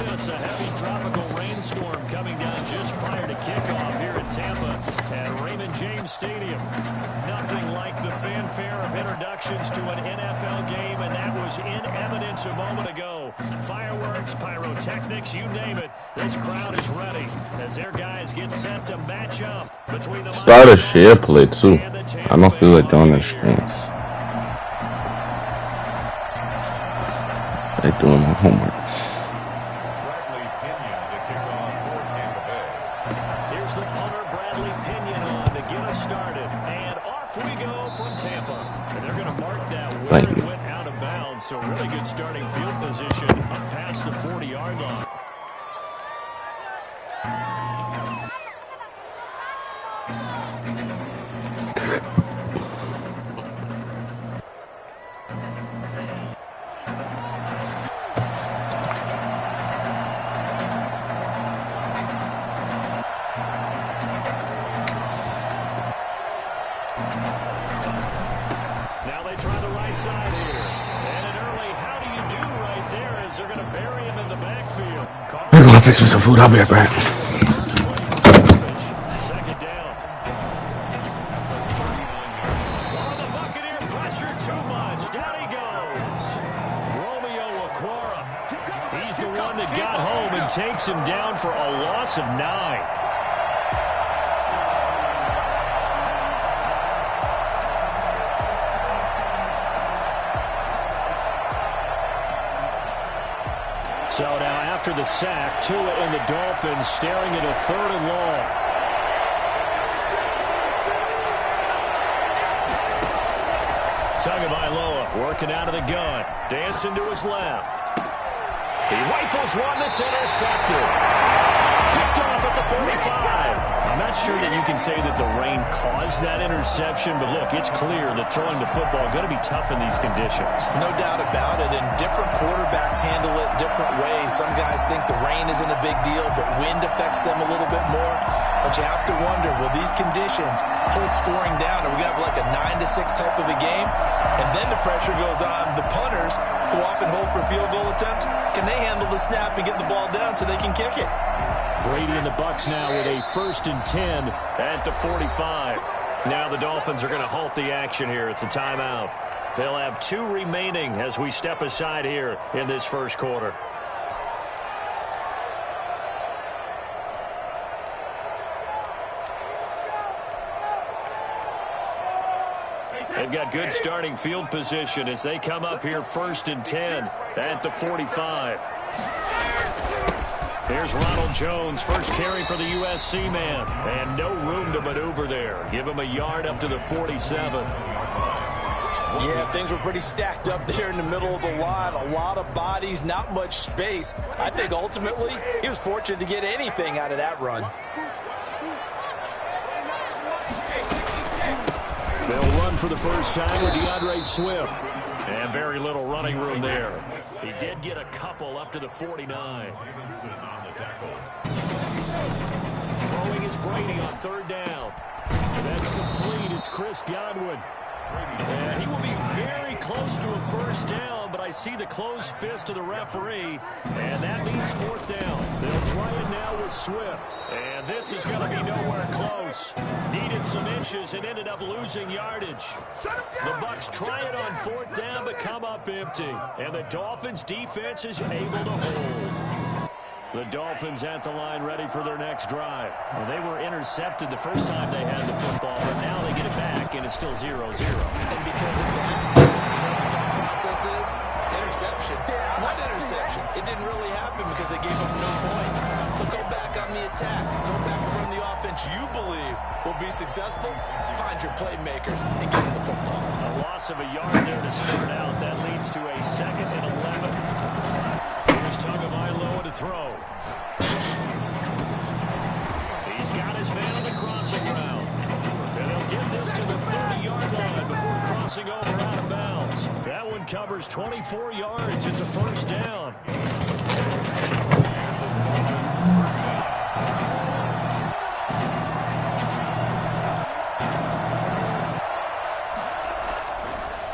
this, a heavy tropical rainstorm coming down just prior to kickoff here in Tampa at Raymond James Stadium. Nothing like the fanfare of introductions to an NFL game, and that was in evidence a moment ago. Fireworks, pyrotechnics, you name it. This crowd is ready as their guys get set to match up between the Start a share play too. I don't feel like doing this shit. Like doing my homework. Here's the punter, Bradley Pinion, on to get us started. And off we go from Tampa. And they're going to mark that where it went out of bounds. So really good starting field position up past the 40-yard line. Now they try the right side here. And an early how do you do right there as they're going to bury him in the backfield. I'm going to fix me some food. I'll be right back. Second down. Oh, the Buccaneer pressure too much. Down he goes. Romeo Okwara. He's the one that got home and takes him down for a loss of 9. So now after the sack, Tua and the Dolphins staring at a 3rd and long. Tagovailoa working out of the gun. Dancing to his left. He rifles one that's intercepted. Picked off at the 45. I'm not sure that you can say that the rain caused that interception, but look, it's clear that throwing the football is going to be tough in these conditions. No doubt about it, and different quarterbacks handle it different ways. Some guys think the rain isn't a big deal, but wind affects them a little bit more. But you have to wonder, will these conditions hold scoring down? Are we going to have like a 9-6 type of a game? And then the pressure goes on. The punters go off and hold for field goal attempts. Can they handle the snap and get the ball down so they can kick it? Brady and the Bucs now with a 1st and 10 at the 45. Now the Dolphins are going to halt the action here. It's a timeout. They'll have 2 remaining as we step aside here in this first quarter. They've got good starting field position as they come up here 1st and 10 at the 45. Here's Ronald Jones, first carry for the USC man. And no room to maneuver there. Give him a yard up to the 47. Yeah, things were pretty stacked up there in the middle of the line. A lot of bodies, not much space. I think ultimately he was fortunate to get anything out of that run. They'll run for the first time with DeAndre Swift. And very little running room there. He did get a couple up to the 49. Throwing is Brady on 3rd down. That's complete. It's Chris Godwin. And he will be very close to a first down, but I see the closed fist of the referee, and that means 4th down. They'll try it now with Swift, and this is going to be nowhere close. Needed some inches and ended up losing yardage. The Bucs try it on 4th down, but come up empty, and the Dolphins' defense is able to hold. The Dolphins at the line ready for their next drive. Well, they were intercepted the first time they had the football, but now they get it back, and it's still 0-0. And because of that, the thought process is interception. What interception? It didn't really happen because they gave up no points. So go back on the attack. Go back and run the offense you believe will be successful. Find your playmakers and get them the football. A loss of a yard there to start out. That leads to a 2nd and 11. Here's Tagovailoa to throw. He's got his man on the crossing route. And they'll get this to the 30-yard line before crossing over out of bounds. That one covers 24 yards. It's a first down.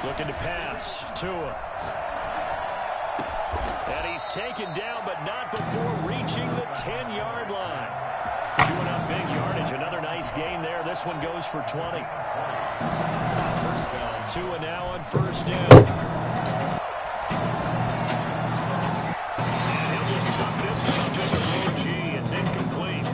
Looking to pass. Tua. And he he's taken down, but not before reaching the 10-yard line. Chewing up big yardage. Another nice gain there. This one goes for 20. Tua now on first down. He'll just chuck this one up into low G. It's incomplete.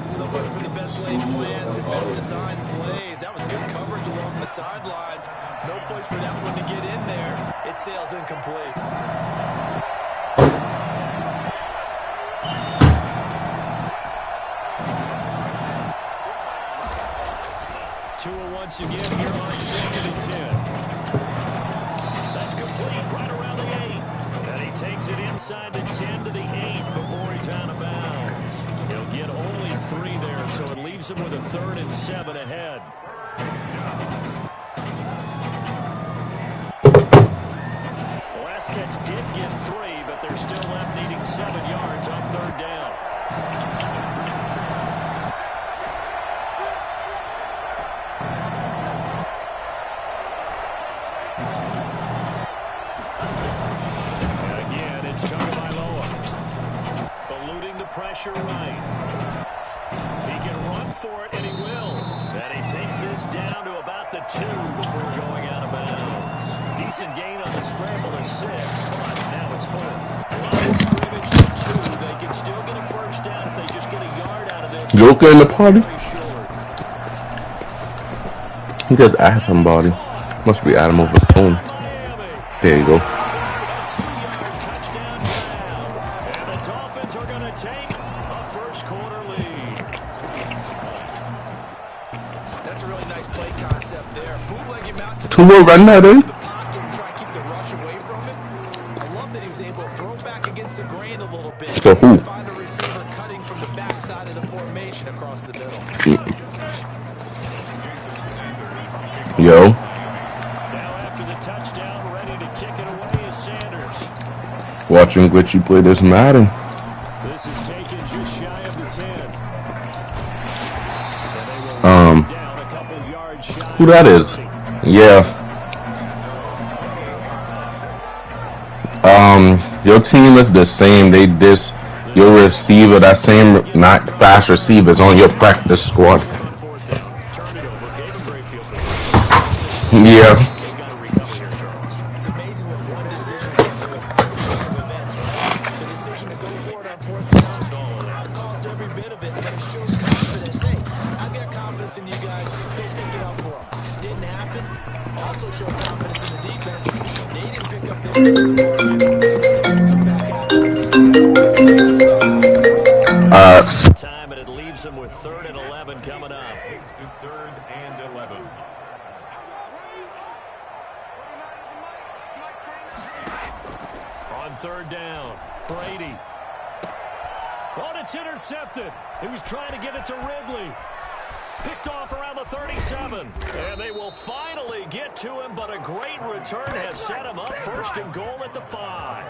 So much for the best laid plans and best designed plays. That was good coverage along the sidelines. No place for that one to get in there. It sails incomplete. Tua once again here on 2nd and 10. That's complete right around the 8. And he takes it inside the 10 to the 8 before he's out of bounds. He'll get only 3 there, so it leaves him with a 3rd and 7 ahead. The last catch did get 3, but they're still left needing 7 yards on 3rd down. Pressure right. He can run for it, and he will. And he takes this down to about the 2 before going out of bounds. Decent gain on the scramble of 6, but now it's 4th. Line of scrimmage to 2. They can still get a first down if they just get a yard out of this. You okay in the party? He just asked somebody. Must be Adam over the phone. There you go. Tua run that in. Try and keep the rush away from it. I love that he was able to throw back against the grain a little bit. To who? Find a receiver cutting from the backside of the formation across the middle. Yo. Now after the touchdown, ready to kick it away is Sanders. Watching Glitchy play this Madden. This is taken just shy of the 10. Down a couple yards shy. Who that is? Yeah. Your team is the same. They diss your receiver. That same not fast receivers on your practice squad. Yeah. It's amazing what one decision can do in the event. The decision to go for it on 4th down caused every bit of it, but it showed confidence. Hey, I've got confidence in you guys. Go pick it up for them. Didn't happen. Also showed confidence in the defense. They didn't pick up their so they're going to come back out. Time, and it leaves them with 3rd and 11 coming up. 3rd and 11. On 3rd down, Brady. Oh, it's intercepted. He was trying to get it to Ridley. Picked off around the 37. And they will finally get to him, but a great return has set him up 1st and goal at the 5.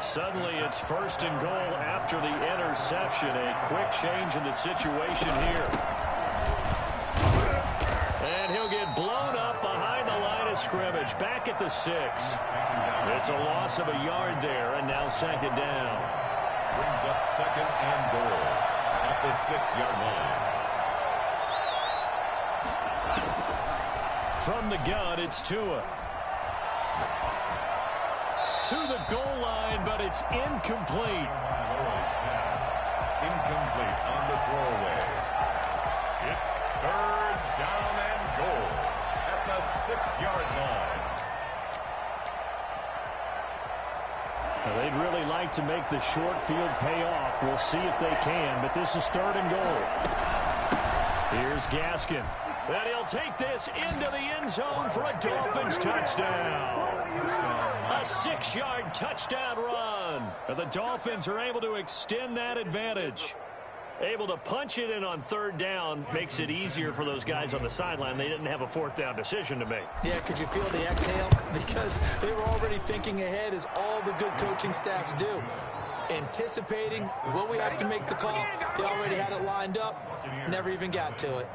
Suddenly it's 1st and goal after the interception. A quick change in the situation here. And he'll get blown up behind the line of scrimmage. Back at the 6. It's a loss of a yard there, and now 2nd down. Brings up 2nd and goal at the 6-yard line. From the gun, it's Tua. To the goal line, but it's incomplete. Incomplete on the throwaway. It's 3rd down and goal at the 6-yard line. Now, they'd really like to make the short field pay off. We'll see if they can, but this is 3rd and goal. Here's Gaskin. And he'll take this into the end zone for a Dolphins touchdown. A 6-yard touchdown run. And the Dolphins are able to extend that advantage. Able to punch it in on 3rd down makes it easier for those guys on the sideline. They didn't have a 4th down decision to make. Yeah, could you feel the exhale? Because they were already thinking ahead, as all the good coaching staffs do. Anticipating, will we have to make the call? They already had it lined up. Never even got to it.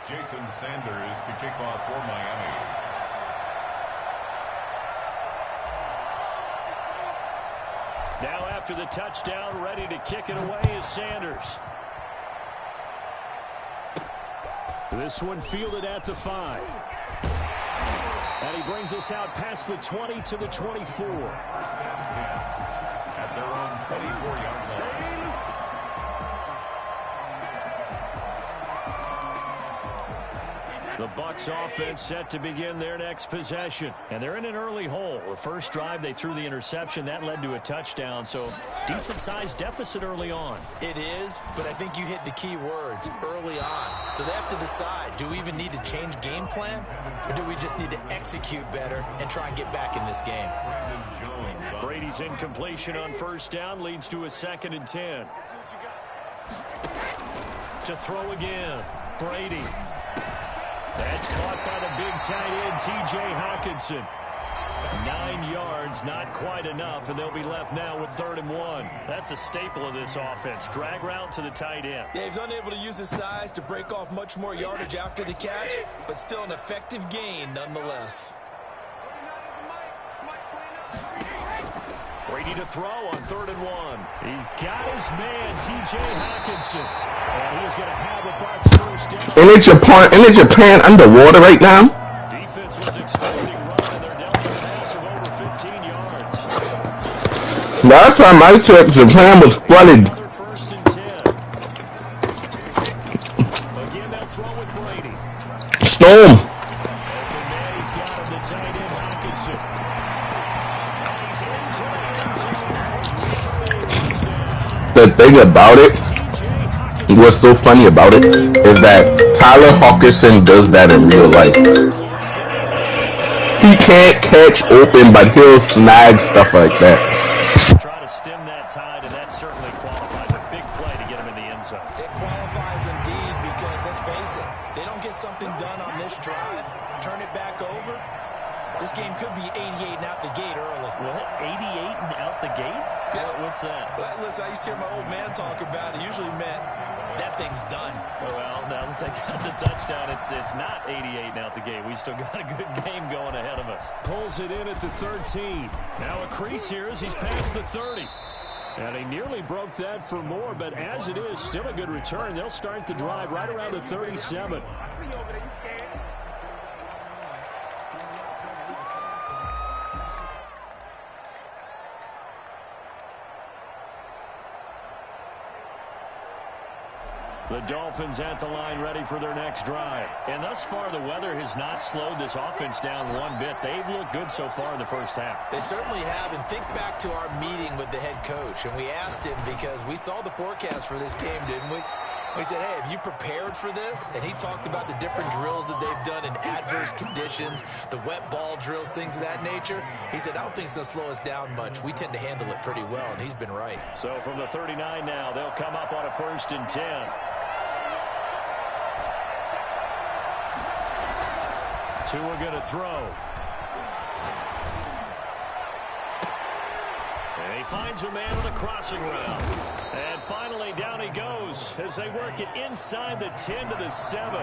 Jason Sanders to kick off for Miami. Now after the touchdown, ready to kick it away is Sanders. This one fielded at the 5. And he brings us out past the 20 to the 24. At their own 24-yard line. The Bucs offense set to begin their next possession. And they're in an early hole. The first drive, they threw the interception. That led to a touchdown. So decent-sized deficit early on. It is, but I think you hit the key words, early on. So they have to decide, do we even need to change game plan? Or do we just need to execute better and try and get back in this game? Brady's incompletion on first down leads to a 2nd and 10. To throw again. Brady. That's caught by the big tight end, T.J. Hockenson. 9 yards, not quite enough, and they'll be left now with 3rd and 1. That's a staple of this offense. Drag route to the tight end. Yeah, he's unable to use his size to break off much more yardage after the catch, but still an effective gain nonetheless. Brady to throw on 3rd and 1. He's got his man, T.J. Hockenson. And he's going to have a Bucs first down. Isn't Japan underwater right now? Defense was expecting run, and they're dealt a pass of over 15 yards. Last time I checked, Japan was flooded. Another 1st and 10. Again, they'll throw with Brady. Storm. Open man, he's got him, the tight end, Hockenson. He's into the end zone for touchdown. The thing about it, what's so funny about it, is that Tyler Hockenson does that in real life. He can't catch open, but he'll snag stuff like that. Try to stem that tide, and that certainly qualifies a big play to get him in the end zone. It qualifies indeed because, let's face it, they don't get something done on this drive, turn it back over, this game could be 88 and out the gate early. What? 88 and out the gate? Yeah. What's that? Well, listen, I used to hear my old man talk about it. Usually meant that thing's done. Well, now that they got the touchdown, it's not 88 and out the gate. We still got a good game going ahead of us. Pulls it in at the 13. Now a crease here as he's past the 30. And he nearly broke that for more, but as it is, still a good return. They'll start the drive right around the 37. The Dolphins at the line ready for their next drive. And thus far, the weather has not slowed this offense down one bit. They've looked good so far in the first half. They certainly have. And think back to our meeting with the head coach. And we asked him because we saw the forecast for this game, didn't we? We said, hey, have you prepared for this? And he talked about the different drills that they've done in adverse conditions, the wet ball drills, things of that nature. He said, I don't think it's going to slow us down much. We tend to handle it pretty well, and he's been right. So from the 39 now, they'll come up on a 1st and 10. Tua going to throw. And he finds a man on the crossing route. And finally, down he goes as they work it inside the 10 to the 7.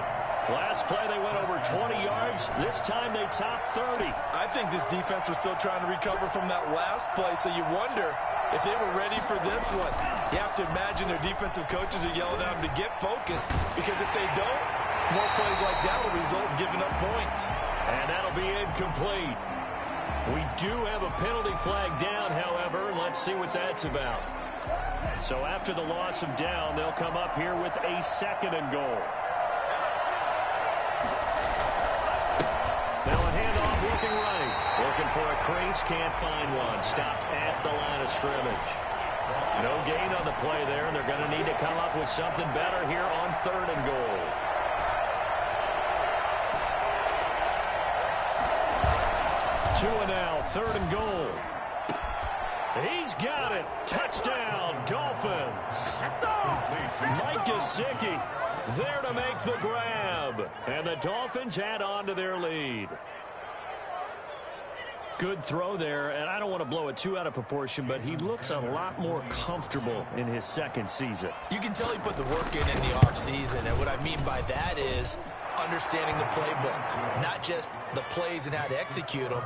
Last play, they went over 20 yards. This time, they topped 30. I think this defense was still trying to recover from that last play, so you wonder if they were ready for this one. You have to imagine their defensive coaches are yelling at them to get focused, because if they don't, more plays like that will result in giving up points. And that'll be incomplete. We do have a penalty flag down, however. Let's see what that's about. So after the loss of down, they'll come up here with a 2nd and goal. Now a handoff looking right. Looking for a crease, can't find one. Stopped at the line of scrimmage. No gain on the play there. They're going to need to come up with something better here on 3rd and goal. Tua now, 3rd and goal. He's got it. Touchdown, Dolphins. Mike Gesicki there to make the grab. And the Dolphins add on to their lead. Good throw there, and I don't want to blow it too out of proportion, but he looks a lot more comfortable in his 2nd season. You can tell he put the work in the offseason, and what I mean by that is understanding the playbook. Not just the plays and how to execute them,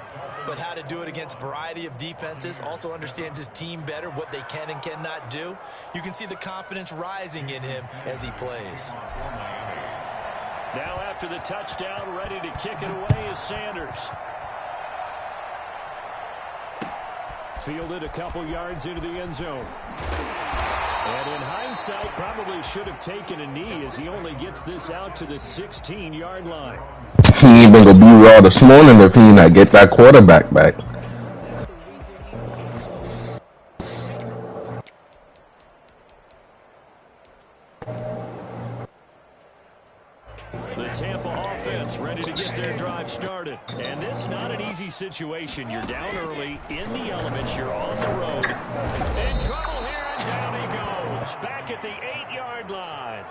but how to do it against a variety of defenses. Also understands his team better, what they can and cannot do. You can see the confidence rising in him as he plays. Now after the touchdown, ready to kick it away is Sanders. Fielded a couple yards into the end zone. And in hindsight, probably should have taken a knee as he only gets this out to the 16-yard line. He ain't gonna be raw this morning if he not get that quarterback back. The Tampa offense ready to get their drive started. And this not an easy situation. You're down early, in the elements, you're on the road. In trouble here, and down he goes. Back at the 8-yard line.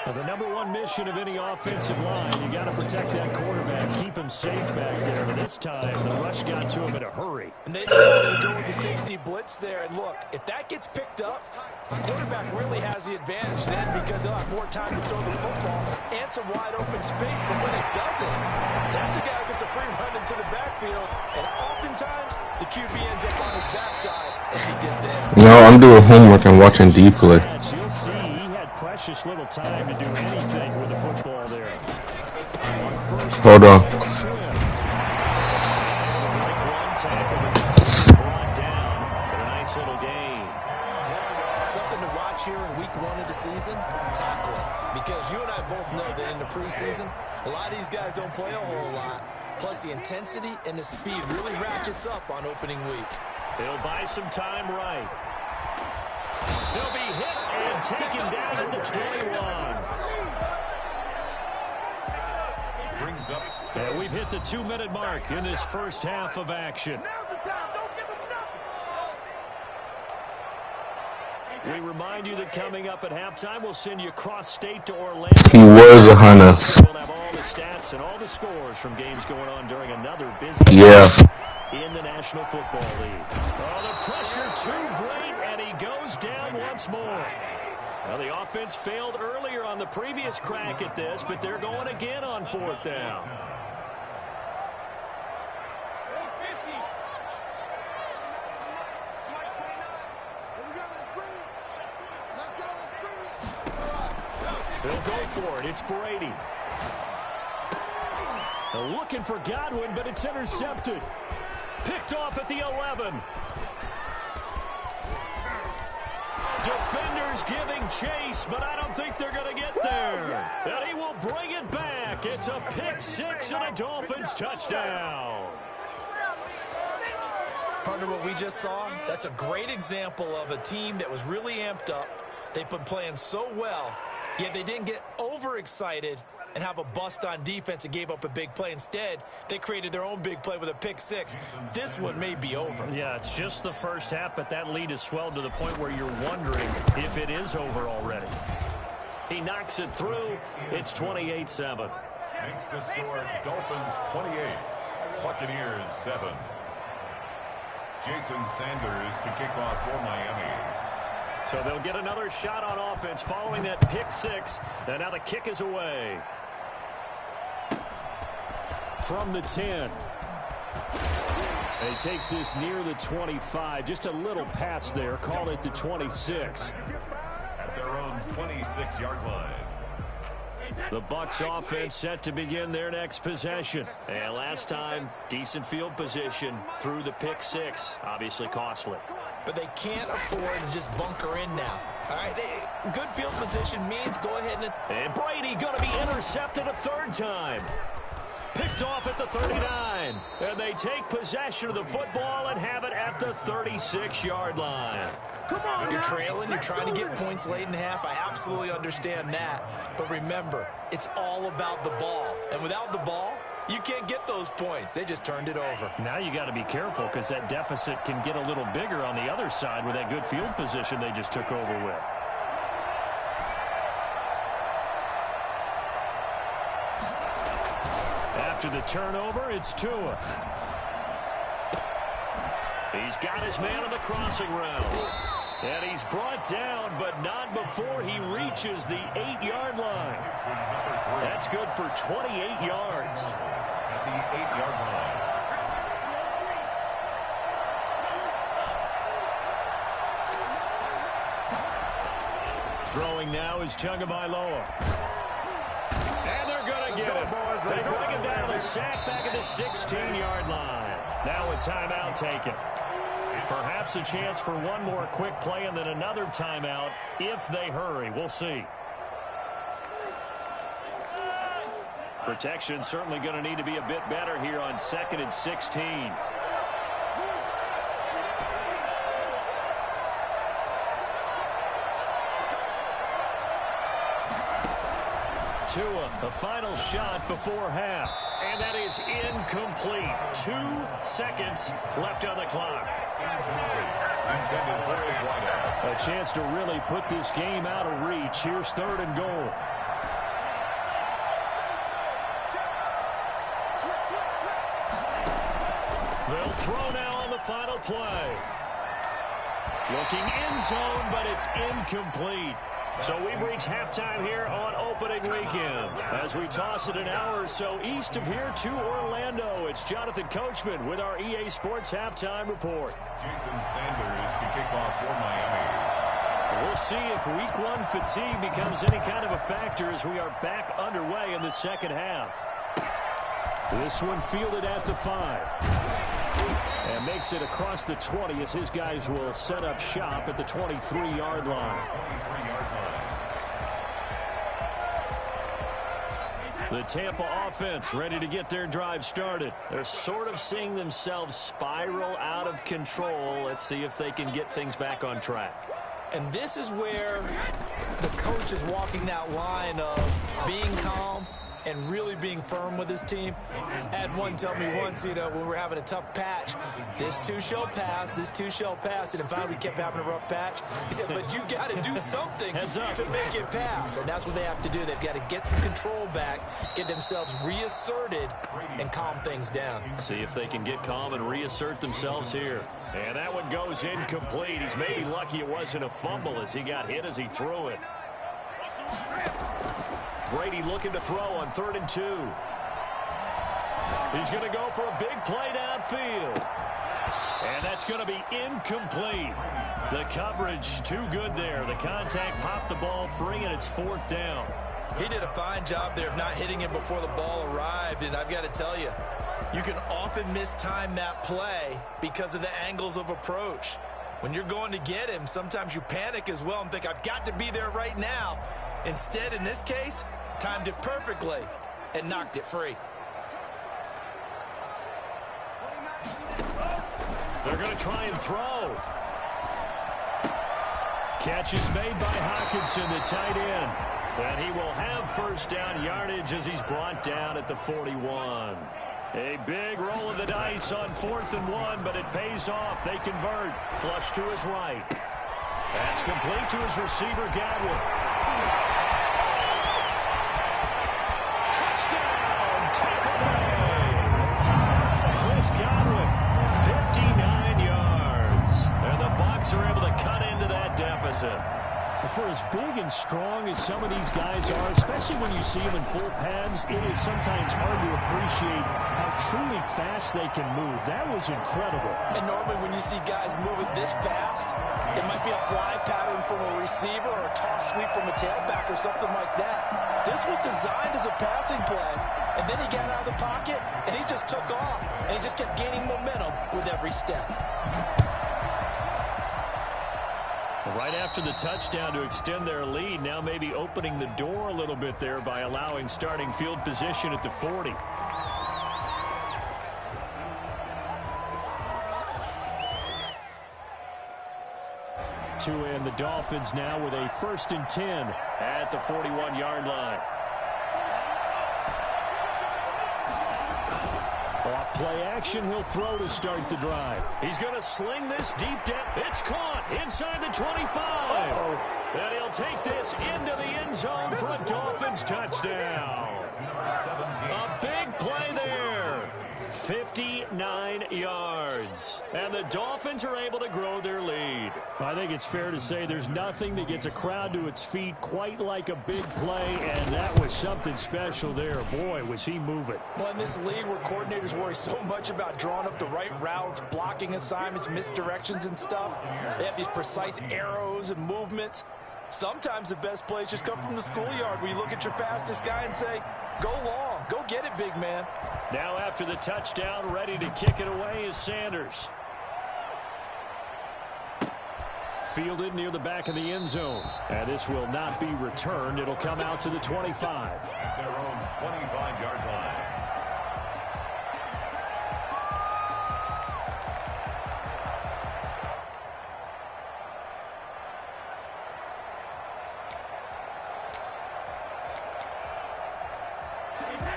Now, the number one mission of any offensive line, you got to protect that quarterback, keep him safe back there. But this time, the rush got to him in a hurry. And they decided to go with the safety blitz there. And look, if that gets picked up, the quarterback really has the advantage then because he'll have more time to throw the football and some wide open space. But when it doesn't, that's a guy who gets a free run into the backfield. And oftentimes, the QB ends up on his backside as he did there. No, I'm doing homework and watching D play. You'll see he had precious little time to do anything with the football there. Hold on. Brought down, but a nice little gain. Something to watch here in week 1 of the season, tackling. Because you and I both know that in the preseason, a lot of these guys don't play a whole lot. Plus the intensity and the speed really ratchets up on opening week. He'll buy some time right. He'll be hit and taken down at the 21. Brings up. And we've hit the 2-minute mark in this first half of action. We remind you that coming up at halftime, we'll send you cross-state to Orlando. He was a hunter. We'll have all the stats and all the scores from games going on during another busy in the National Football League. Oh, the pressure too great, and he goes down once more. Well, the offense failed earlier on the previous crack at this, but they're going again on 4th down. They'll go for it. It's Brady. They're looking for Godwin, but it's intercepted. Picked off at the 11. Defenders giving chase, but I don't think they're going to get there. And he will bring it back. It's a pick 6 and a Dolphins touchdown. Partner, what we just saw, that's a great example of a team that was really amped up. They've been playing so well, yet they didn't get overexcited and have a bust on defense and gave up a big play. Instead, they created their own big play with a pick 6. This one may be over. Yeah, it's just the first half, but that lead has swelled to the point where you're wondering if it is over already. He knocks it through. It's 28-7. Makes the score Dolphins 28, Buccaneers 7. Jason Sanders to kick off for Miami. So they'll get another shot on offense following that pick 6. And now the kick is away. From the 10. He takes this near the 25. Just a little pass there. Call it the 26. At their own 26-yard line. The Bucs offense set to begin their next possession. And last time, decent field position through the pick 6. Obviously costly. But they can't afford to just bunker in now. All right, good field position means go ahead and Brady going to be intercepted a 3rd time. Picked off at the 39. And they take possession of the football and have it at the 36-yard line. Come on, you're trailing, you're trying to get points late in half. I absolutely understand that. But remember, it's all about the ball. And without the ball, you can't get those points. They just turned it over. Now you got to be careful because that deficit can get a little bigger on the other side with that good field position they just took over with. After the turnover, it's Tua. He's got his man on the crossing route. And he's brought down, but not before he reaches the 8-yard line. That's good for 28 yards. At the 8-yard line. Throwing now is Tagovailoa. And they're going to get him. They bring him down to the sack back at the 16-yard line. Now a timeout taken. Perhaps a chance for one more quick play and then another timeout if they hurry. We'll see. Protection certainly going to need to be a bit better here on 2nd and 16. Tua, the final shot before half. And that is incomplete. 2 seconds left on the clock. A chance to really put this game out of reach. Here's 3rd and goal. They'll throw now on the final play. Looking end zone, but it's incomplete. So we've reached halftime here on opening weekend. As we toss it an hour or so east of here to Orlando, it's Jonathan Coachman with our EA Sports Halftime Report. Jason Sanders to kick off for Miami. We'll see if week 1 fatigue becomes any kind of a factor as we are back underway in the second half. This one fielded at the 5. And makes it across the 20 as his guys will set up shop at the 23-yard line. The Tampa offense ready to get their drive started. They're sort of seeing themselves spiral out of control. Let's see if they can get things back on track. And this is where the coach is walking that line of being calm and really being firm with his team. Had one tell me once, when we're having a tough patch, this too shall pass, this too shall pass. And finally we kept having a rough patch. He said, but you got to do something to make it pass. And that's what they have to do. They've got to get some control back, get themselves reasserted, and calm things down. See if they can get calm and reassert themselves here. And that one goes incomplete. He's maybe lucky it wasn't a fumble as he got hit as he threw it. Brady looking to throw on 3rd and 2. He's going to go for a big play downfield. And that's going to be incomplete. The coverage too good there. The contact popped the ball free, and it's 4th down. He did a fine job there of not hitting him before the ball arrived. And I've got to tell you, you can often mistime that play because of the angles of approach. When you're going to get him, sometimes you panic as well and think, I've got to be there right now. Instead, in this case, timed it perfectly and knocked it free. They're going to try and throw. Catch is made by Hockenson, the tight end. And he will have 1st down yardage as he's brought down at the 41. A big roll of the dice on 4th and 1, but it pays off. They convert. Flush to his right. That's complete to his receiver, Godwin. Touchdown, Tampa Bay. Chris Godwin, 59 yards. And the Bucs are able to cut into that deficit. For as big and strong as some of these guys are, especially when you see them in full pads, it is sometimes hard to appreciate how truly fast they can move. That was incredible. And normally when you see guys moving this fast, it might be a fly pattern from a receiver or a toss sweep from a tailback or something like that. This was designed as a passing play, and then he got out of the pocket, and he just took off, and he just kept gaining momentum with every step. Right after the touchdown to extend their lead, now maybe opening the door a little bit there by allowing starting field position at the 40. Tua and the Dolphins now with a 1st and 10 at the 41-yard line. Off play action, he'll throw to start the drive. He's going to sling this deep down. It's caught inside the 25. And he'll take this into the end zone for a Dolphins touchdown. A big play there. 59 yards. And the Dolphins are able to grow their lead. I think it's fair to say there's nothing that gets a crowd to its feet quite like a big play, and that was something special there. Boy, was he moving. Well, in this league where coordinators worry so much about drawing up the right routes, blocking assignments, misdirections and stuff, they have these precise arrows and movements. Sometimes the best plays just come from the schoolyard where you look at your fastest guy and say, go long, go get it, big man. Now after the touchdown, ready to kick it away is Sanders. Fielded near the back of the end zone. And this will not be returned. It'll come out to the 25. At their own 25-yard line.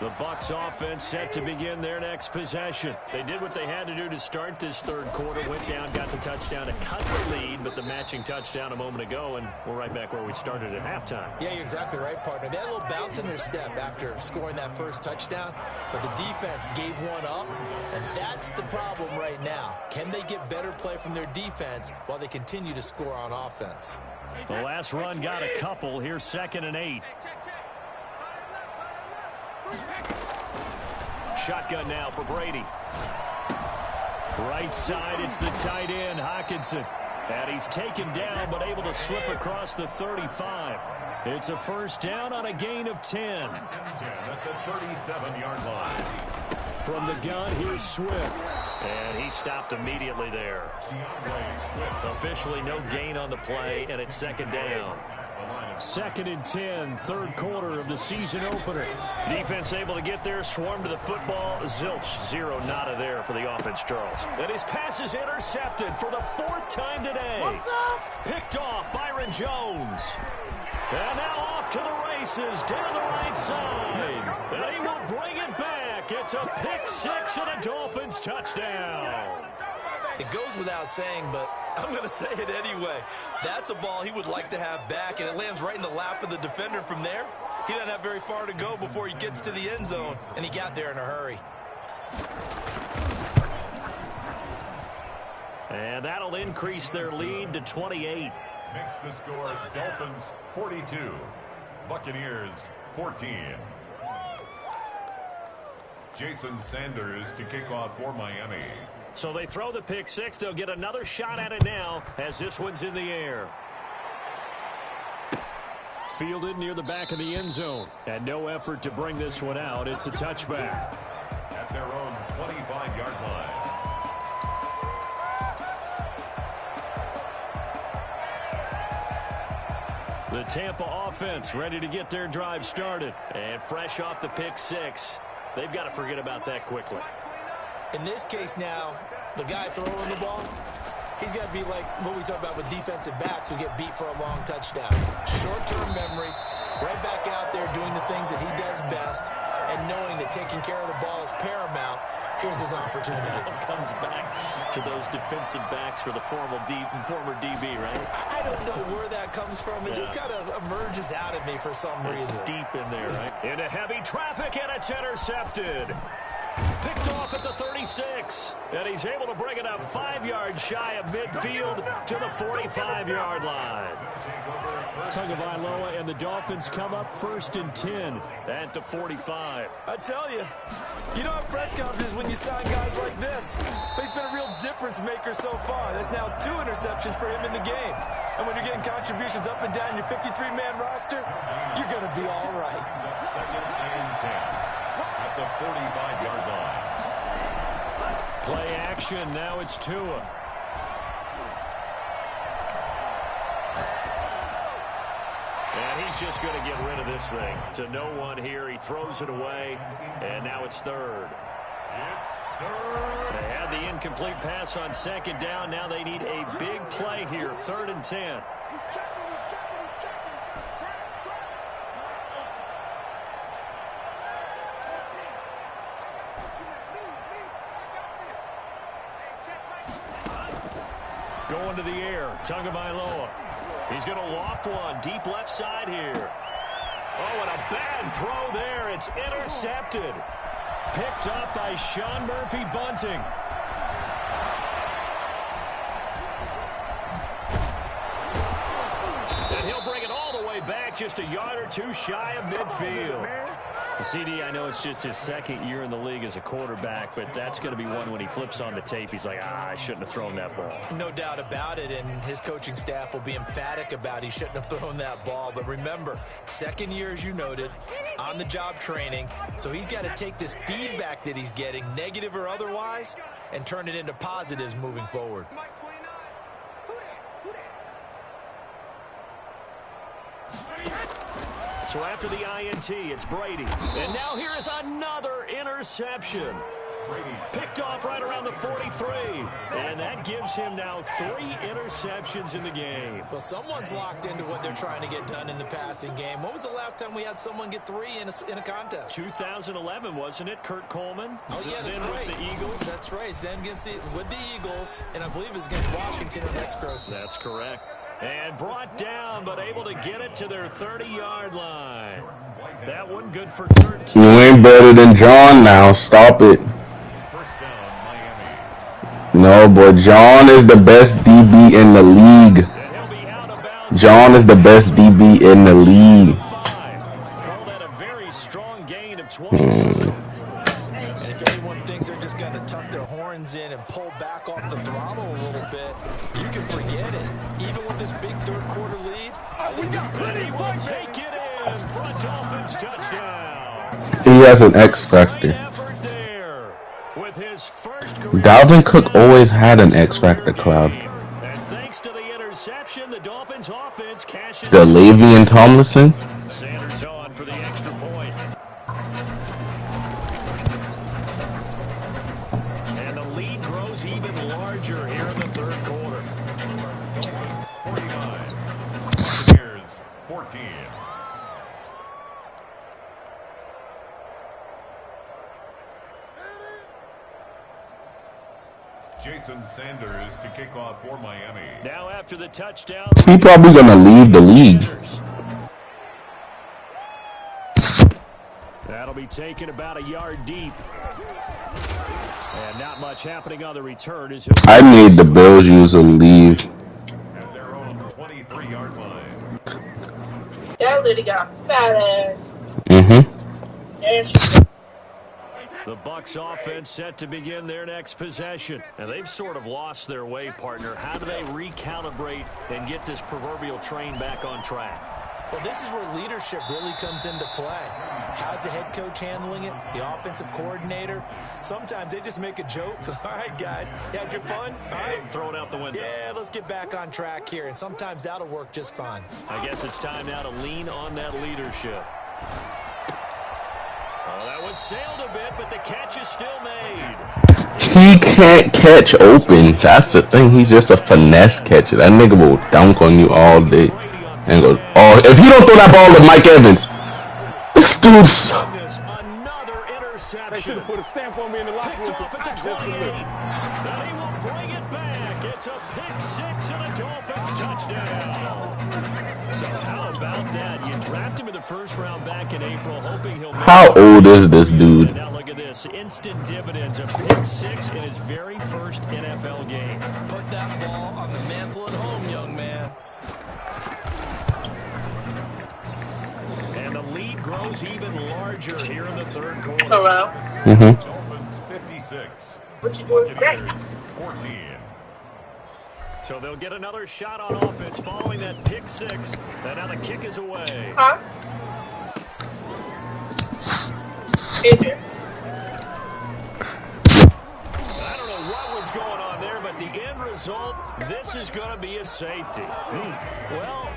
The Bucs offense set to begin their next possession. They did what they had to do to start this third quarter. Went down, got the touchdown to cut the lead, but the matching touchdown a moment ago, and we're right back where we started at halftime. Yeah, you're exactly right, partner. They had a little bounce in their step after scoring that first touchdown, but the defense gave one up, and that's the problem right now. Can they get better play from their defense while they continue to score on offense? The last run got a couple. Here's 2nd and 8. Shotgun now for Brady. Right side, it's the tight end, Hockenson. And he's taken down, but able to slip across the 35. It's a first down on a gain of 10. 10 at the 37-yard line. From the gun, here's Swift. And he stopped immediately there. Officially no gain on the play, and it's 2nd down. 2nd and 10, third quarter of the season opener. Defense able to get there, swarm to the football. Zilch, 0 nada there for the offense, Charles. And his pass is intercepted for the 4th time today. What's up? Picked off Byron Jones. And now off to the races down the right side. And he will bring it back. It's a pick 6 and a Dolphins touchdown. It goes without saying, but I'm going to say it anyway. That's a ball he would like to have back, and it lands right in the lap of the defender from there. He doesn't have very far to go before he gets to the end zone, and he got there in a hurry. And that'll increase their lead to 28. Makes the score Dolphins 42, Buccaneers 14. Jason Sanders to kick off for Miami. So they throw the pick 6. They'll get another shot at it now as this one's in the air. Fielded near the back of the end zone. And no effort to bring this one out. It's a touchback. At their own 25-yard line. The Tampa offense ready to get their drive started. And fresh off the pick 6. They've got to forget about that quickly. In this case now, the guy throwing the ball, he's got to be like what we talk about with defensive backs who get beat for a long touchdown. Short-term memory, right back out there doing the things that he does best, and knowing that taking care of the ball is paramount. Here's his opportunity. Comes back to those defensive backs for the former DB, right? I don't know where that comes from. It just kind of emerges out of me for some reason. It's deep in there, right? Into heavy traffic, and it's intercepted. Picked off at the 36. And he's able to bring it up 5 yards shy of midfield to the 45-yard line. Tagovailoa and the Dolphins come up 1st and 10 at the 45. I tell you, you don't have press conferences when you sign guys like this. But he's been a real difference maker so far. That's now 2 interceptions for him in the game. And when you're getting contributions up and down your 53-man roster, you're going to be all right. 2nd and 10 at the 45-yard line. Play action. Now it's Tua. And he's just going to get rid of this thing. To no one here. He throws it away. And now it's 3rd. It's 3rd. They had the incomplete pass on 2nd down. Now they need a big play here. 3rd and 10. Going to the air, Tagovailoa. He's going to loft one, deep left side here. Oh, and a bad throw there. It's intercepted. Picked up by Sean Murphy-Bunting. back just a yard or two shy of midfield. CD, I know it's just his second year in the league as a quarterback, but that's going to be one when he flips on the tape. He's like, I shouldn't have thrown that ball. No doubt about it, and his coaching staff will be emphatic about he shouldn't have thrown that ball. But remember, second year, as you noted, on-the-job training, so he's got to take this feedback that he's getting, negative or otherwise, and turn it into positives moving forward. So after the INT, it's Brady. And now here is another interception. Picked off right around the 43. And that gives him now 3 interceptions in the game. Well, someone's locked into what they're trying to get done in the passing game. When was the last time we had someone get 3 in a contest? 2011, wasn't it? Kurt Coleman? Oh, yeah, that's then right. With the Eagles. That's right. Then with the Eagles, and I believe it's against Washington or next gross. That's correct. And brought down, but able to get it to their 30-yard line. That one good for 13. You ain't better than John now. Stop it. No, boy. John is the best DB in the league. John is the best DB in the league. Called at a very strong gain of 20. And if anyone thinks they're just going to tuck their horns in and pull back off the throttle a little bit, you can forget it. Even with this big third-quarter lead, He will take it in for a Dolphins touchdown. He has an X factor. Dalvin Cook always had an X factor, Cloud. And thanks to the interception, the Dolphins offense cashes. The Lavian Tomlinson. Sanders on for the extra point. And the lead grows even larger here in the third quarter. 49. Here's 14. Jason Sanders to kick off for Miami. Now after the touchdown, He probably gonna leave the league. That'll be taken about a yard deep. And not much happening on the return. As I need the Bills user leave. At their own 23-yard line. That lady got fat ass. And she the Bucs offense set to begin their next possession. And they've sort of lost their way, partner. How do they recalibrate and get this proverbial train back on track? Well, this is where leadership really comes into play. How's the head coach handling it? The offensive coordinator? Sometimes they just make a joke. All right, guys, you had your fun? All right. Throw it out the window. Yeah, let's get back on track here. And sometimes that'll work just fine. I guess it's time now to lean on that leadership. Oh, that one sailed a bit, but the catch is still made. He can't catch open. That's the thing. He's just a finesse catcher. That nigga will dunk on you all day. And go, oh, if you don't throw that ball to Mike Evans, this dude's. Another interception. They should have put a stamp on me in the locker room. Picked off at the 28. Now he will bring it back. It's a pick six and a Dolphins touchdown. So how about that? You draft him in the first round back in April, hoping he'll. How old is this dude? And now look at this. Instant dividends. A pick six in his very first NFL game. Put that ball on the mantle at home, young man. And the lead grows even larger here in the third quarter. hello. Dolphins 56. What you doing? Buccaneers 14. So they'll get another shot on offense following that pick six. And now the kick is away. Huh? AJ. I don't know what was going on there, but the end result, this is going to be a safety. Well,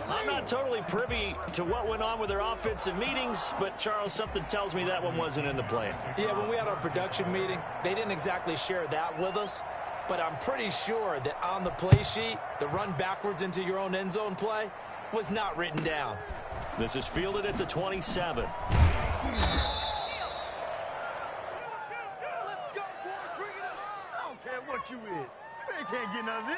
I'm not totally privy to what went on with their offensive meetings, but Charles, something tells me that one wasn't in the plan. Yeah, when we had our production meeting, they didn't exactly share that with us. But I'm pretty sure that on the play sheet, the run backwards into your own end zone play was not written down. This is fielded at the 27. Let's go, boy. Bring it up. I don't care what you is. You can't get none of this.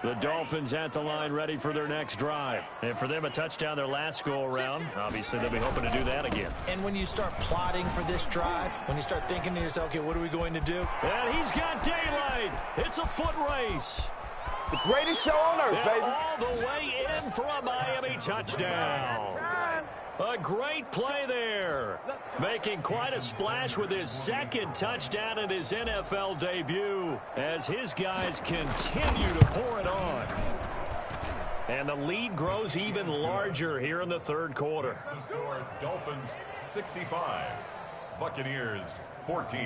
The Dolphins at the line ready for their next drive. And for them, a touchdown their last go-around. Obviously, they'll be hoping to do that again. And when you start plotting for this drive, when you start thinking to yourself, okay, what are we going to do? And he's got daylight. It's a foot race. The greatest show on earth, baby. All the way in for a Miami touchdown. A great play there. Making quite a splash with his second touchdown in his NFL debut as his guys continue to pour it on. And the lead grows even larger here in the third quarter. The score, Dolphins 65, Buccaneers 14.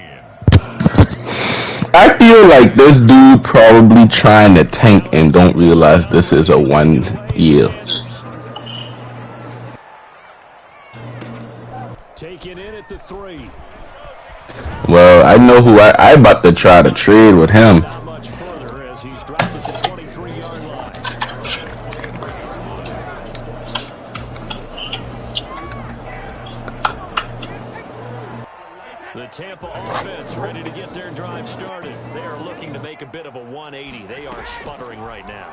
I feel like this dude probably trying to tank and don't realize this is a 1 year. Taking in at the 3. Well, I know who I about to try to trade with him. Not much further as he's dropped at the 23-yard line. The Tampa offense ready to get their drive started. They are looking to make a bit of a 180. They are sputtering right now.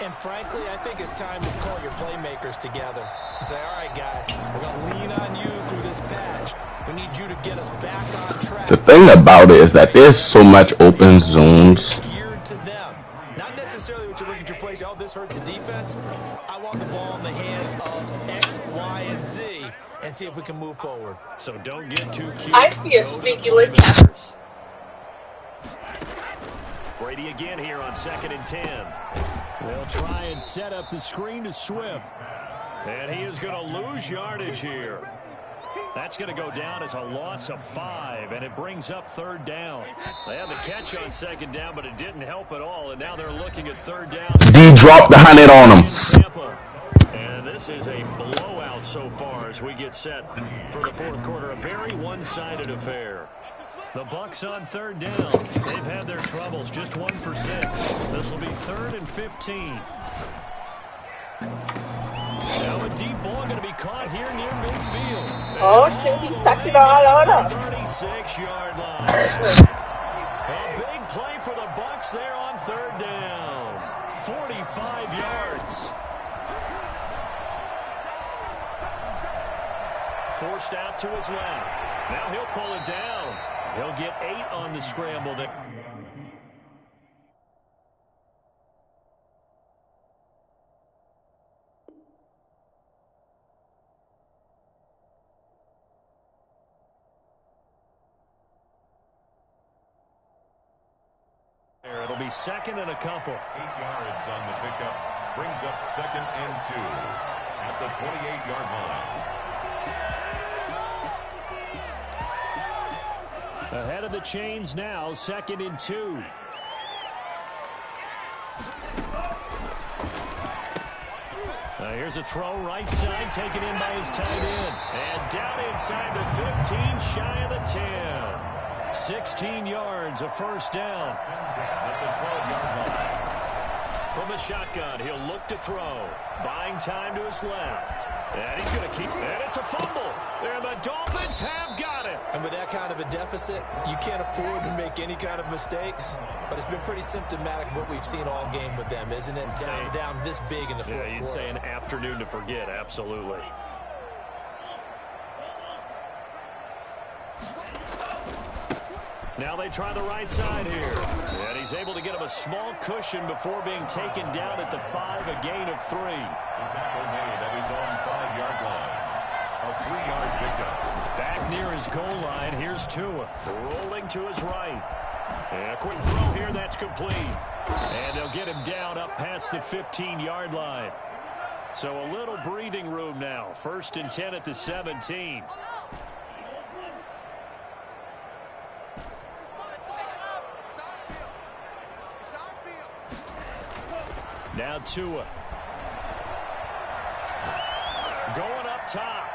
And frankly, I think it's time to call your playmakers together and say, all right, guys, we're going to lean on you through this patch. We need you to get us back on track. The thing about it is that there's so much open zones. Geared to them. Not necessarily what you look at your plays, oh, this hurts the defense. I want the ball in the hands of X, Y, and Z and see if we can move forward. So don't get too cute. I see a sneaky link. Brady again here on 2nd and 10. They'll try and set up the screen to Swift. And he is going to lose yardage here. That's going to go down as a loss of 5, and it brings up 3rd down. They had the catch on 2nd down, but it didn't help at all, and now they're looking at 3rd down. D dropped the 100 on him. Tampa. And this is a blowout so far as we get set for the 4th quarter. A very one-sided affair. The Bucs on 3rd down. They've had their troubles. Just 1 for 6. This will be 3rd and 15. Now a deep ball going to be caught here near midfield. Oh, shit, he's touching all over. 36-yard line. A big play for the Bucs there on 3rd down. 45 yards. Forced out to his left. Now he'll pull it down. He'll get 8 on the scramble there. It'll be 2nd and a couple. 8 yards on the pickup. Brings up 2nd and 2 at the 28-yard line. Ahead of the chains now, 2nd and 2. Here's a throw right side, taken in by his tight end. And down inside the 15, shy of the 10. 16 yards, a 1st down. At the 12-yard line. From the shotgun, he'll look to throw. Buying time to his left. And he's going to keep it. It's a fumble. And the Dolphins have got it. And with that kind of a deficit, you can't afford to make any kind of mistakes. But it's been pretty symptomatic of what we've seen all game with them, isn't it? Down this big in the 4th quarter. Yeah, you'd say an afternoon to forget, absolutely. Now they try the right side here. And he's able to get him a small cushion before being taken down at the 5, a gain of 3. The tackle made at his own 5-yard line. A 3-yard pickup. Back near his goal line, here's Tua. Rolling to his right. And a quick throw here, that's complete. And they'll get him down up past the 15-yard line. So a little breathing room now. 1st and 10 at the 17. Now Tua. Going up top.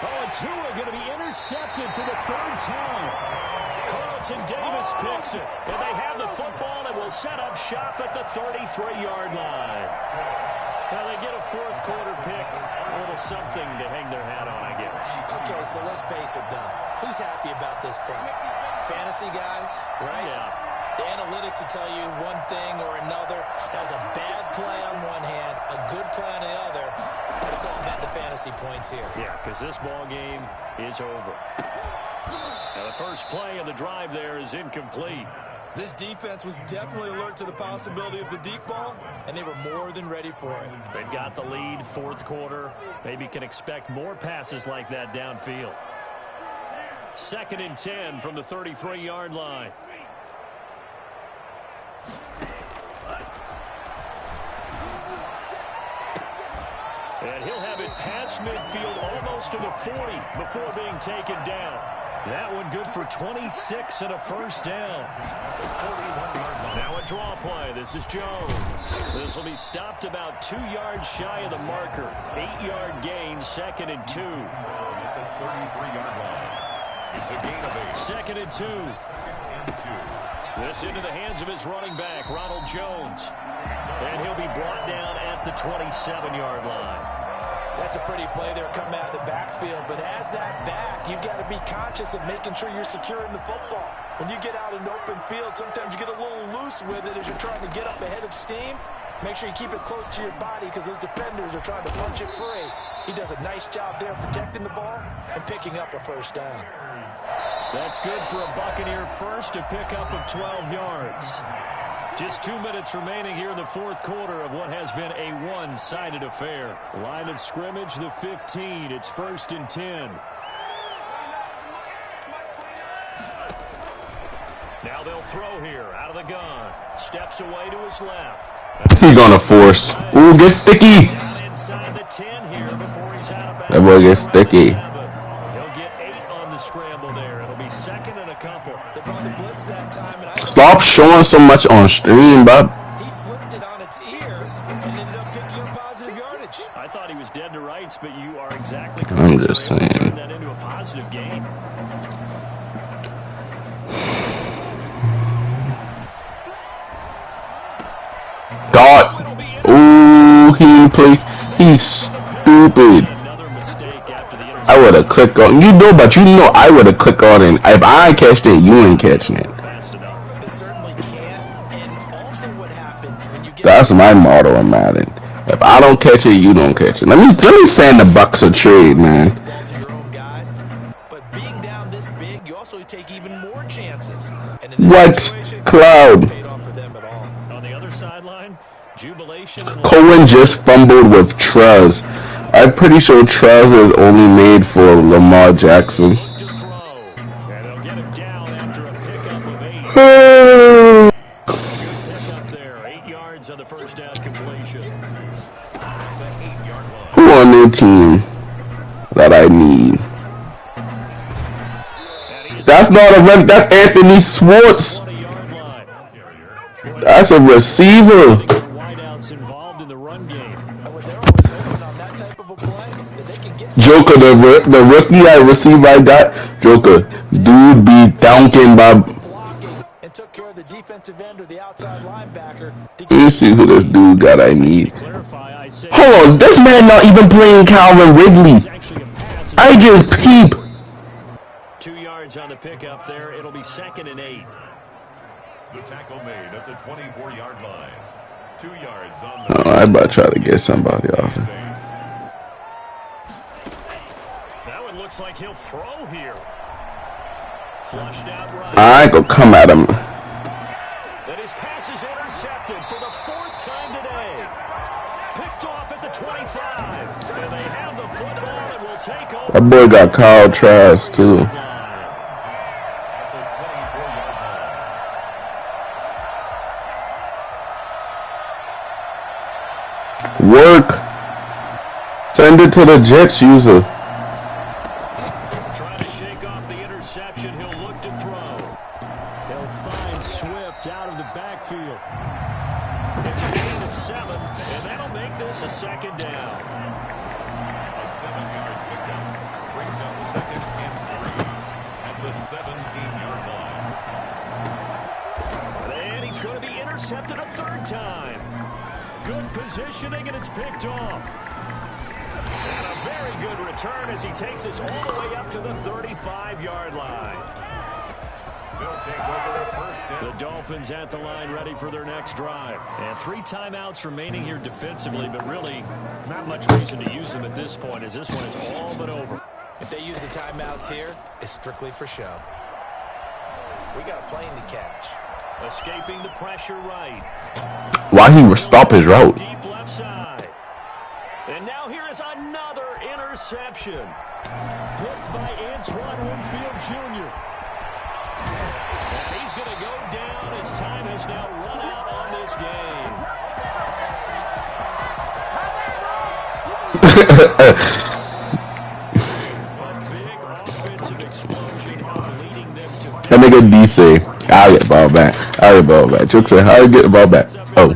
Oh, and Tua going to be intercepted for the 3rd time. Carlton Davis picks it. And they have the football and will set up shop at the 33-yard line. Now they get a 4th quarter pick. A little something to hang their hat on, I guess. Okay, so let's face it, though. Who's happy about this play? Fantasy guys, right? Yeah. The analytics will tell you one thing or another. That's a bad play on one hand, a good play on the other, but it's all about the fantasy points here. Yeah, because this ball game is over. Now the first play of the drive there is incomplete. This defense was definitely alert to the possibility of the deep ball, and they were more than ready for it. They've got the lead, fourth quarter. Maybe can expect more passes like that downfield. 2nd and 10 from the 33-yard line. And he'll have it past midfield almost to the 40 before being taken down. That one good for 26 and a first down. Now a draw play. This is Jones. This will be stopped about 2 yards shy of the marker. 8-yard gain, 2nd and 2. At the 33-yard line. It's a gain of 8. 2nd and 2. This into the hands of his running back, Ronald Jones. And he'll be brought down at the 27-yard line. That's a pretty play there coming out of the backfield. But as that back, you've got to be conscious of making sure you're securing the football. When you get out in open field, sometimes you get a little loose with it as you're trying to get up ahead of steam. Make sure you keep it close to your body because those defenders are trying to punch it free. He does a nice job there protecting the ball and picking up a first down. That's good for a Buccaneer first, a pickup of 12 yards. Just 2 minutes remaining here in the fourth quarter of what has been a one-sided affair. Line of scrimmage, the 15. It's 1st and 10. Now they'll throw here out of the gun. Steps away to his left. He's gonna force. Ooh, get sticky. Down inside the 10 here before he's out of bounds. That boy gets sticky. He'll get 8 on the scramble there. It'll be 2nd and a couple. They brought the blitz that time, and Stop showing so much on stream, bub. he flipped it on its ear and ended up picking up positive yardage. I thought he was dead to rights, but you are exactly correct. I'm just They were able to saying. turn that into a positive gain. God. Ooh, he didn't play. He's stupid. Another mistake after the I would have clicked on. You know, but you know I would have clicked on it. If I ain't catched it, you ain't catching it. fast enough. It certainly can, and also what happens when you get That's my motto on Madden. If I don't catch it, you don't catch it. Let me send the Bucks a trade, man. the ball to your own guys. But being down this big, you also take even more chances. And in this What? situation, Cloud. paid off for them at all. On the other sideline, jubilation and Cohen just fumbled with Trez. I'm pretty sure Trez is only made for Lamar Jackson. look to throw. And they'll get him down after a pickup of 8. Pickup there, 8 yards on the first down completion. Who on their team that I need? And he's That's not a rep. That's Anthony Swartz. 20-yard line. That's a receiver. Wideouts involved in the run game. And when they're always hoping on that type of a play, that they can get Joker, the rookie I received I got. Joker, dude be dunking, Bob. blocking and took care of the defensive end or the outside linebacker to Let me see who this dude got I need. Clarify, I say Hold on, this man not even playing Calvin Ridley. it's actually a pass. I just peep. 2 yards on the pickup there. It'll be 2nd and 8. The tackle made at the 24-yard line. 2 yards on the... Oh, I about to try to get somebody off. That one looks like he'll throw here. Flushed out right. I ain't gonna come at him. And his pass is intercepted for the 4th time today. Picked off at the 25. And they have the football and will take over. That boy got Kyle Trask too. Work. Send it to the Jets user. Trying to shake off the interception. He'll look to throw. They'll find Swift out of the backfield. It's a gain of 7, and that'll make this a 2nd down. A 7-yard pickup brings up 2nd and 3 at the 17-yard line. And he's going to be intercepted a 3rd time. Good positioning, and it's picked off. And a very good return as he takes us all the way up to the 35-yard line. They'll take over the first down. The Dolphins at the line ready for their next drive. And 3 timeouts remaining here defensively, but really not much reason to use them at this point as this one is all but over. If they use the timeouts here, it's strictly for show. We got a plane to catch. Escaping the pressure right. Why he stop his route? Deep left side. And now here is another interception. Picked by Antoine Winfield Jr. And he's going to go down. His time has now run out on this game. That nigga D say, I'll get the ball back. I'll get the ball back. Chuck said, how you get the ball back? Oh.